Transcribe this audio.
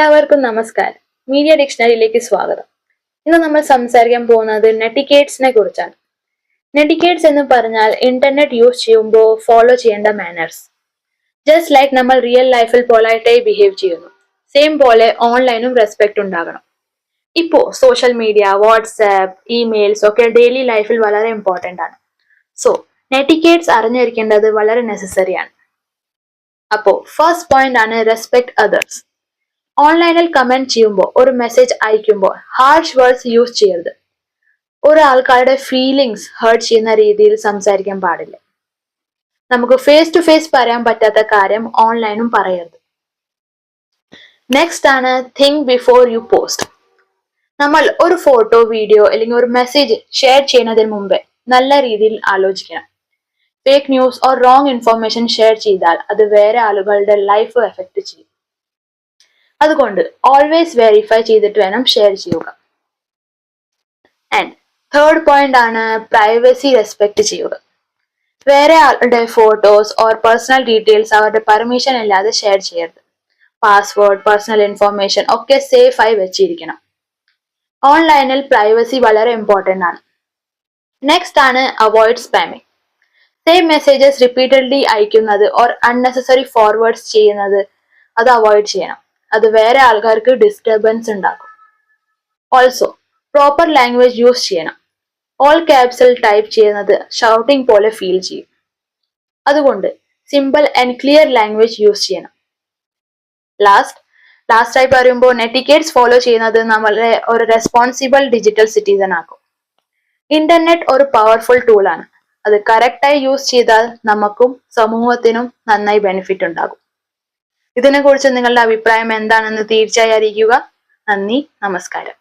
എല്ലാവർക്കും നമസ്കാരം. മീഡിയ ഡിക്ഷണറിയിലേക്ക് സ്വാഗതം. ഇന്ന് നമ്മൾ സംസാരിക്കാൻ പോകുന്നത് നെറ്റിക്കേറ്റ്സിനെ കുറിച്ചാണ്. നെറ്റിക്കേറ്റ്സ് എന്ന് പറഞ്ഞാൽ ഇന്റർനെറ്റ് യൂസ് ചെയ്യുമ്പോൾ ഫോളോ ചെയ്യേണ്ട മാനേഴ്സ്. ജസ്റ്റ് ലൈക്ക് നമ്മൾ റിയൽ ലൈഫിൽ പൊളൈറ്റായി ബിഹേവ് ചെയ്യുന്നു, സെയിം പോലെ ഓൺലൈനും റെസ്പെക്ട് ഉണ്ടാകണം. ഇപ്പോൾ സോഷ്യൽ മീഡിയ, വാട്സാപ്പ്, ഇമെയിൽസ് ഒക്കെ ഡെയിലി ലൈഫിൽ വളരെ ഇമ്പോർട്ടൻ്റ് ആണ്. സോ നെറ്റിക്കേറ്റ്സ് അറിഞ്ഞിരിക്കേണ്ടത് വളരെ നെസസറി ആണ്. അപ്പോൾ ഫസ്റ്റ് പോയിന്റ് ആണ് റെസ്പെക്ട് അതേഴ്സ്. ഓൺലൈനിൽ കമന്റ് ചെയ്യുമ്പോൾ, ഒരു മെസ്സേജ് അയക്കുമ്പോൾ ഹാർഷ് വേർഡ്സ് യൂസ് ചെയ്യരുത്. ഒരാൾക്കാരുടെ ഫീലിങ്സ് ഹേർട്ട് ചെയ്യുന്ന രീതിയിൽ സംസാരിക്കാൻ പാടില്ല. നമുക്ക് ഫേസ് ടു ഫേസ് പറയാൻ പറ്റാത്ത കാര്യം ഓൺലൈനും പറയരുത്. നെക്സ്റ്റ് ആണ് തിങ്ക് ബിഫോർ യു പോസ്റ്റ്. നമ്മൾ ഒരു ഫോട്ടോ, വീഡിയോ അല്ലെങ്കിൽ ഒരു മെസ്സേജ് ഷെയർ ചെയ്യുന്നതിന് മുമ്പേ നല്ല രീതിയിൽ ആലോചിക്കണം. Fake news or wrong information share ചെയ്താൽ അത് വേറെ ആളുകളുടെ ലൈഫ് എഫക്ട് ചെയ്യും. അതുകൊണ്ട് ഓൾവേസ് വെരിഫൈ ചെയ്തിട്ട് വേണം ഷെയർ ചെയ്യുക. ആൻഡ് തേർഡ് പോയിന്റ് ആണ് പ്രൈവസി റെസ്പെക്ട് ചെയ്യുക. വേറെ ആളുടെ ഫോട്ടോസ് ഓർ പേഴ്സണൽ ഡീറ്റെയിൽസ് അവരുടെ പെർമിഷൻ ഇല്ലാതെ ഷെയർ ചെയ്യരുത്. പാസ്വേഡ്, പേഴ്സണൽ ഇൻഫർമേഷൻ ഒക്കെ സേഫ് ആയി വെച്ചിരിക്കണം. ഓൺലൈനിൽ പ്രൈവസി വളരെ ഇമ്പോർട്ടൻ്റ് ആണ്. നെക്സ്റ്റ് ആണ് avoid spamming. Same messages repeatedly അയക്കുന്നത് ഓർ അൺനെസസറി ഫോർവേഡ്സ് ചെയ്യുന്നത് അത് അവോയ്ഡ് ചെയ്യണം. അത് വേറെ ആൾക്കാർക്ക് ഡിസ്റ്റർബൻസ് ഉണ്ടാക്കും. ഓൾസോ പ്രോപ്പർ ലാംഗ്വേജ് യൂസ് ചെയ്യണം. ഓൾ ക്യാപ്സിൽ ടൈപ്പ് ചെയ്യുന്നത് ഷൗട്ടിംഗ് പോലെ ഫീൽ ചെയ്യും. അതുകൊണ്ട് simple and clear language use ചെയ്യണം. ലാസ്റ്റായി പറയുമ്പോൾ നെറ്റിക്കേറ്റ്സ് ഫോളോ ചെയ്യുന്നത് നമ്മളെ ഒരു റെസ്പോൺസിബിൾ ഡിജിറ്റൽ സിറ്റിസൺ ആക്കും. ഇന്റർനെറ്റ് ഒരു പവർഫുൾ ടൂളാണ്. അത് കറക്റ്റായി യൂസ് ചെയ്താൽ നമുക്കും സമൂഹത്തിനും നന്നായി ബെനിഫിറ്റ് ഉണ്ടാകും. ഇതിനെക്കുറിച്ച് നിങ്ങളുടെ അഭിപ്രായം എന്താണെന്ന് തീർച്ചയായും അറിയിക്കുക. നന്ദി, നമസ്കാരം.